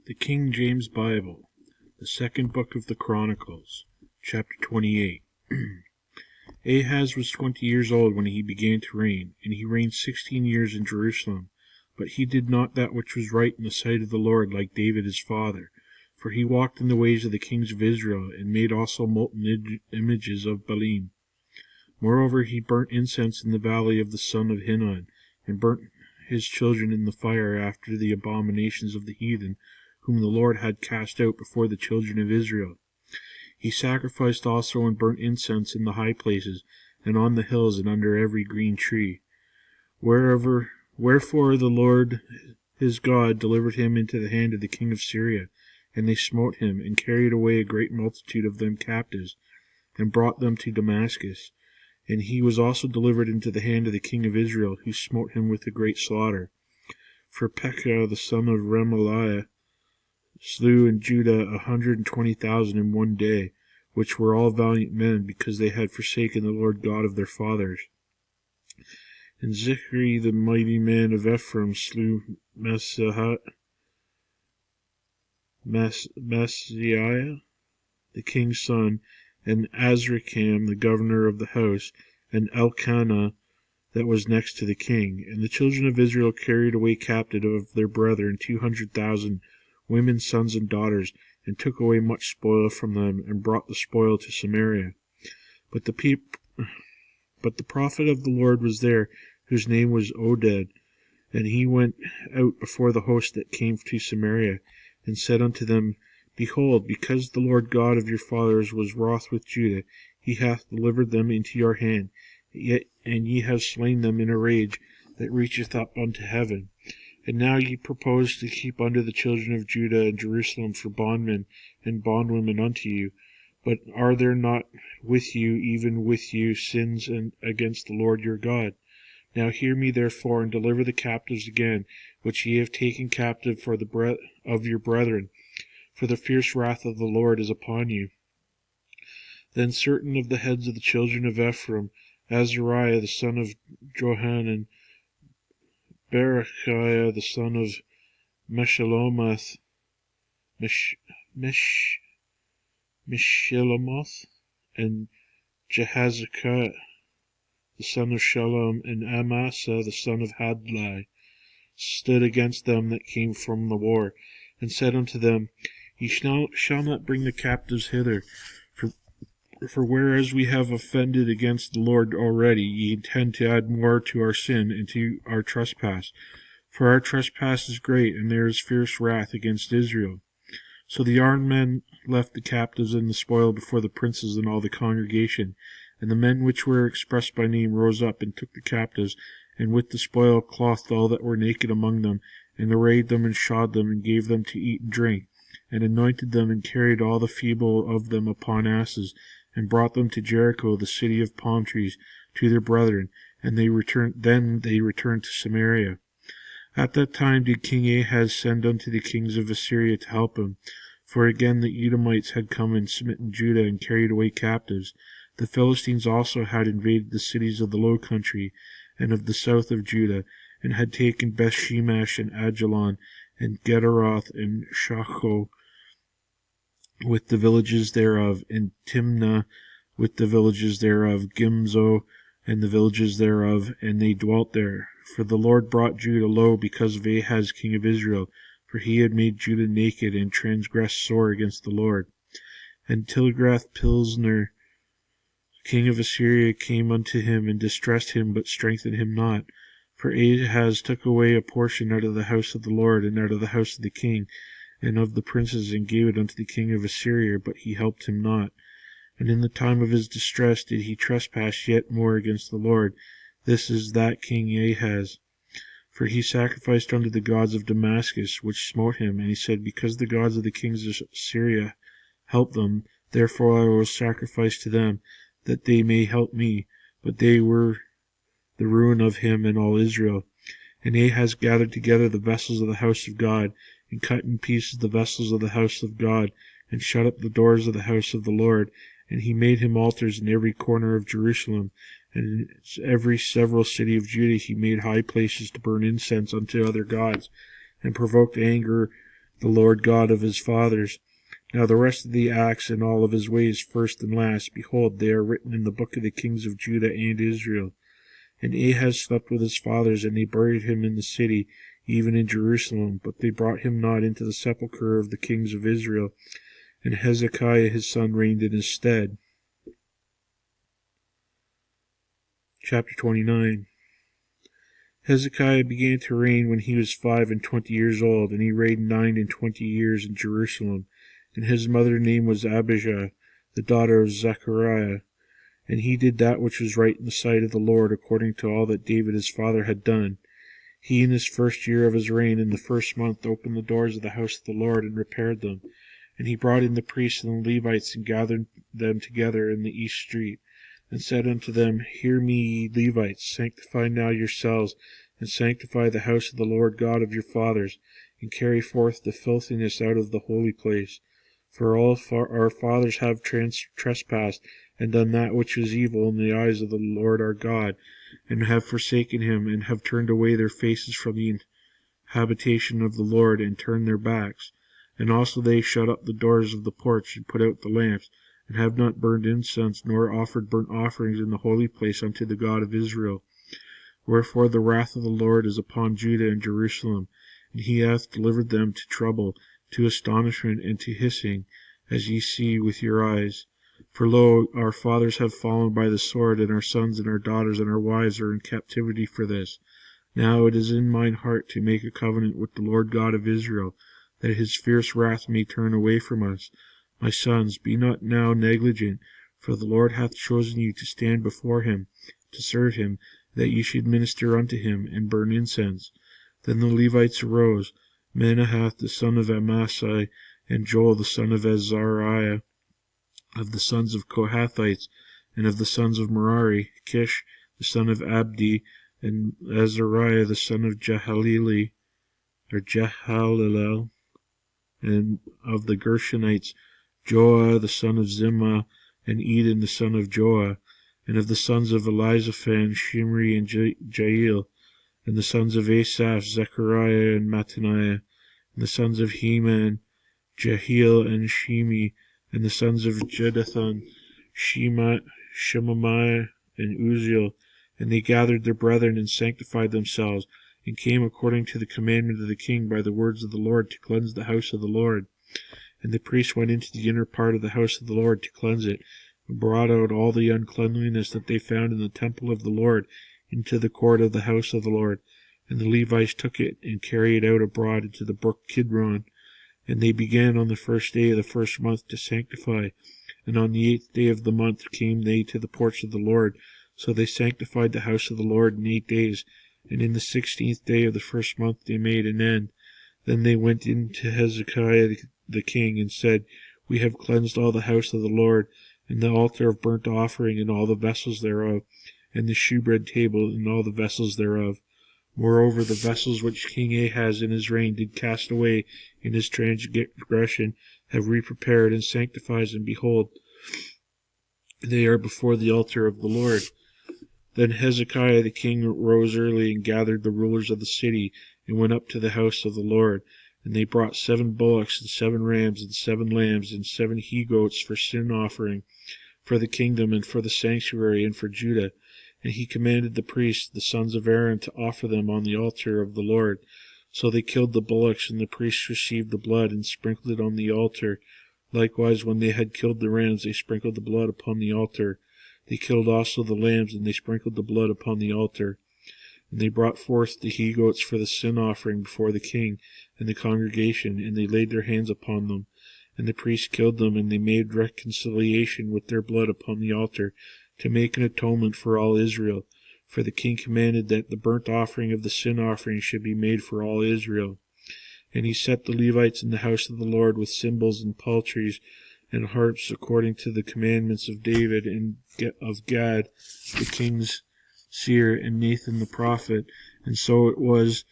The King James Bible, the second book of the Chronicles, chapter 28. Ahaz was 20 years old when he began to reign, and he reigned 16 years in Jerusalem. But he did not that which was right in the sight of the Lord, like David his father. For he walked in the ways of the kings of Israel, and made also molten images of Baalim. Moreover, he burnt incense in the valley of the son of Hinnom, and burnt his children in the fire after the abominations of the heathen, whom the Lord had cast out before the children of Israel. He sacrificed also and burnt incense in the high places, and on the hills, and under every green tree. Wherefore the Lord his God delivered him into the hand of the king of Syria, and they smote him, and carried away a great multitude of them captives, and brought them to Damascus. And he was also delivered into the hand of the king of Israel, who smote him with a great slaughter. For Pekah the son of Remaliah slew in Judah 120,000 in one day, which were all valiant men, because they had forsaken the Lord God of their fathers. And Zichri the mighty man of Ephraim slew Maaseiah, the king's son, and Azrikam, the governor of the house, and Elkanah, that was next to the king. And the children of Israel carried away captive of their brethren 200,000 women, sons, and daughters, and took away much spoil from them, and brought the spoil to Samaria. But the prophet of the Lord was there, whose name was Oded, and he went out before the host that came to Samaria, and said unto them, Behold, because the Lord God of your fathers was wroth with Judah, he hath delivered them into your hand, and ye have slain them in a rage that reacheth up unto heaven. And now ye propose to keep under the children of Judah and Jerusalem for bondmen and bondwomen unto you. But are there not with you, even with you, sins against the Lord your God? Now hear me therefore, and deliver the captives again, which ye have taken captive for the of your brethren, for the fierce wrath of the Lord is upon you. Then certain of the heads of the children of Ephraim, Azariah the son of Johanan, Berechiah the son of Meshillamoth, and Jehazikiah the son of Shallum, and Amasa the son of Hadlai, stood against them that came from the war, and said unto them, Ye shall not bring the captives hither, for whereas we have offended against the Lord already, ye intend to add more to our sin and to our trespass. For our trespass is great, and there is fierce wrath against Israel. So the armed men left the captives and the spoil before the princes and all the congregation. And the men which were expressed by name rose up and took the captives, and with the spoil clothed all that were naked among them, and arrayed them and shod them, and gave them to eat and drink, and anointed them, and carried all the feeble of them upon asses, and brought them to Jericho, the city of palm trees, to their brethren, and they returned to Samaria. At that time did King Ahaz send unto the kings of Assyria to help him, for again the Edomites had come and smitten Judah, and carried away captives. The Philistines also had invaded the cities of the low country, and of the south of Judah, and had taken Bethshemesh, and Ajalon, and Gederoth, and Shacho, with the villages thereof, and Timnah, with the villages thereof, Gimzo, and the villages thereof, and they dwelt there. For the Lord brought Judah low because of Ahaz king of Israel, for he had made Judah naked, and transgressed sore against the Lord. And Tilgrath-Pilneser, king of Assyria, came unto him, and distressed him, but strengthened him not. For Ahaz took away a portion out of the house of the Lord, and out of the house of the king, and of the princes, and gave it unto the king of Assyria, but he helped him not. And in the time of his distress did he trespass yet more against the Lord. This is that King Ahaz. For he sacrificed unto the gods of Damascus, which smote him, and he said, Because the gods of the kings of Syria help them, therefore I will sacrifice to them, that they may help me. But they were the ruin of him and all Israel. And Ahaz gathered together the vessels of the house of God, and cut in pieces the vessels of the house of God, and shut up the doors of the house of the Lord. And he made him altars in every corner of Jerusalem, and in every several city of Judah he made high places to burn incense unto other gods, and provoked anger the Lord God of his fathers. Now the rest of the acts and all of his ways, first and last, behold, they are written in the book of the kings of Judah and Israel. And Ahaz slept with his fathers, and they buried him in the city, even in Jerusalem. But they brought him not into the sepulchre of the kings of Israel. And Hezekiah his son reigned in his stead. Chapter 29. Hezekiah began to reign when he was 25 years old, and he reigned 29 years in Jerusalem. And his mother's name was Abijah, the daughter of Zechariah. And he did that which was right in the sight of the Lord, according to all that David his father had done. He in his first year of his reign, in the first month, opened the doors of the house of the Lord, and repaired them. And he brought in the priests and the Levites, and gathered them together in the east street, and said unto them, Hear me, ye Levites, sanctify now yourselves, and sanctify the house of the Lord God of your fathers, and carry forth the filthiness out of the holy place. For all our fathers have trespassed, and done that which is evil in the eyes of the Lord our God, and have forsaken him, and have turned away their faces from the habitation of the Lord, and turned their backs. And also they shut up the doors of the porch, and put out the lamps, and have not burned incense, nor offered burnt offerings in the holy place unto the God of Israel. Wherefore the wrath of the Lord is upon Judah and Jerusalem, and he hath delivered them to trouble, to astonishment, and to hissing, as ye see with your eyes. For lo, our fathers have fallen by the sword, and our sons and our daughters and our wives are in captivity for this. Now it is in mine heart to make a covenant with the Lord God of Israel, that his fierce wrath may turn away from us. My sons, be not now negligent, for the Lord hath chosen you to stand before him, to serve him, that ye should minister unto him, and burn incense. Then the Levites arose, Manahath the son of Amasai, and Joel the son of Azariah, of the sons of Kohathites, and of the sons of Merari, Kish the son of Abdi, and Azariah the son of Jehalelel, and of the Gershonites, Joah the son of Zimmah, and Eden the son of Joah, and of the sons of Elizaphan, Shimri and Jael, and the sons of Asaph, Zechariah and Mattaniah, and the sons of Heman, Jehiel and Shimi, and the sons of Jeduthun, Shemaiah and Uzziel. And they gathered their brethren, and sanctified themselves, and came according to the commandment of the king by the words of the Lord to cleanse the house of the Lord. And the priests went into the inner part of the house of the Lord to cleanse it, and brought out all the uncleanliness that they found in the temple of the Lord into the court of the house of the Lord. And the Levites took it, and carried it out abroad into the brook Kidron. And they began on the first day of the first month to sanctify. And on the 8th day of the month came they to the porch of the Lord. So they sanctified the house of the Lord in 8 days. And in the 16th day of the first month they made an end. Then they went in to Hezekiah the king, and said, We have cleansed all the house of the Lord, and the altar of burnt offering, and all the vessels thereof, and the shewbread table, and all the vessels thereof. Moreover, the vessels which King Ahaz in his reign did cast away in his transgression have reprepared and sanctified, and behold, they are before the altar of the Lord. Then Hezekiah the king rose early, and gathered the rulers of the city, and went up to the house of the Lord. And they brought 7 bullocks, and 7 rams, and 7 lambs, and 7 he-goats for sin offering, for the kingdom, and for the sanctuary, and for Judah. And he commanded the priests, the sons of Aaron, to offer them on the altar of the Lord. So they killed the bullocks, and the priests received the blood, and sprinkled it on the altar. Likewise, when they had killed the rams, they sprinkled the blood upon the altar. They killed also the lambs, and they sprinkled the blood upon the altar. And they brought forth the he-goats for the sin offering before the king and the congregation, and they laid their hands upon them. And the priests killed them, and they made reconciliation with their blood upon the altar, to make an atonement for all Israel. For the king commanded that the burnt offering of the sin offering should be made for all Israel. And he set the Levites in the house of the Lord with cymbals and psalteries and harps, according to the commandments of David and of Gad the king's seer, and Nathan the prophet. And so it was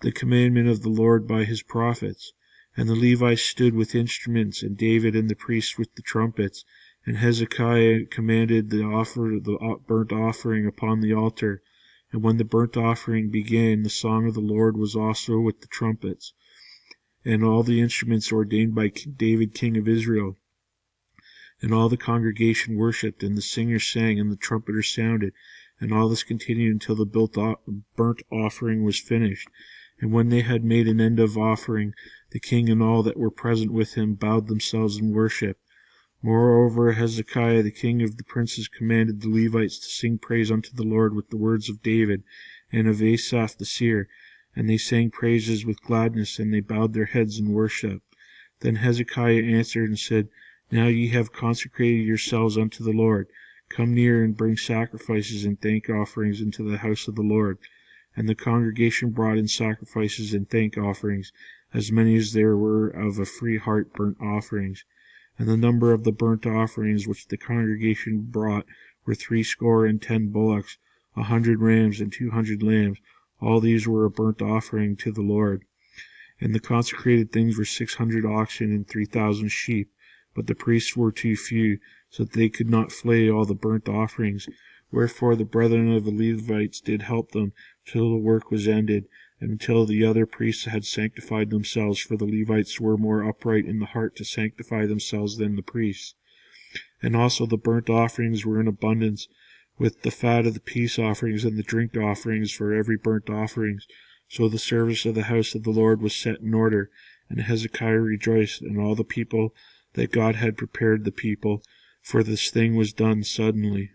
the commandment of the Lord by his prophets. And the Levites stood with instruments, and David and the priests with the trumpets. And Hezekiah commanded the burnt offering upon the altar. And when the burnt offering began, the song of the Lord was also with the trumpets. and all the instruments ordained by David king of Israel. And all the congregation worshipped, and the singers sang, and the trumpeters sounded. And all this continued until the burnt offering was finished. And when they had made an end of offering, the king and all that were present with him bowed themselves in worship. Moreover, Hezekiah the king of the princes commanded the Levites to sing praise unto the Lord with the words of David, and of Asaph the seer. And they sang praises with gladness, and they bowed their heads in worship. Then Hezekiah answered and said, Now ye have consecrated yourselves unto the Lord. Come near and bring sacrifices and thank offerings into the house of the Lord. And the congregation brought in sacrifices and thank offerings, as many as there were of a free heart burnt offerings. And the number of the burnt offerings which the congregation brought were 70 bullocks, 100 rams, and 200 lambs. All these were a burnt offering to the Lord. And the consecrated things were 600 oxen and 3,000 sheep. But the priests were too few, so that they could not flay all the burnt offerings. Wherefore the brethren of the Levites did help them till the work was ended, and until the other priests had sanctified themselves, for the Levites were more upright in the heart to sanctify themselves than the priests. And also the burnt offerings were in abundance, with the fat of the peace offerings and the drink offerings for every burnt offerings. So the service of the house of the Lord was set in order, and Hezekiah rejoiced, and all the people, that God had prepared the people, for this thing was done suddenly.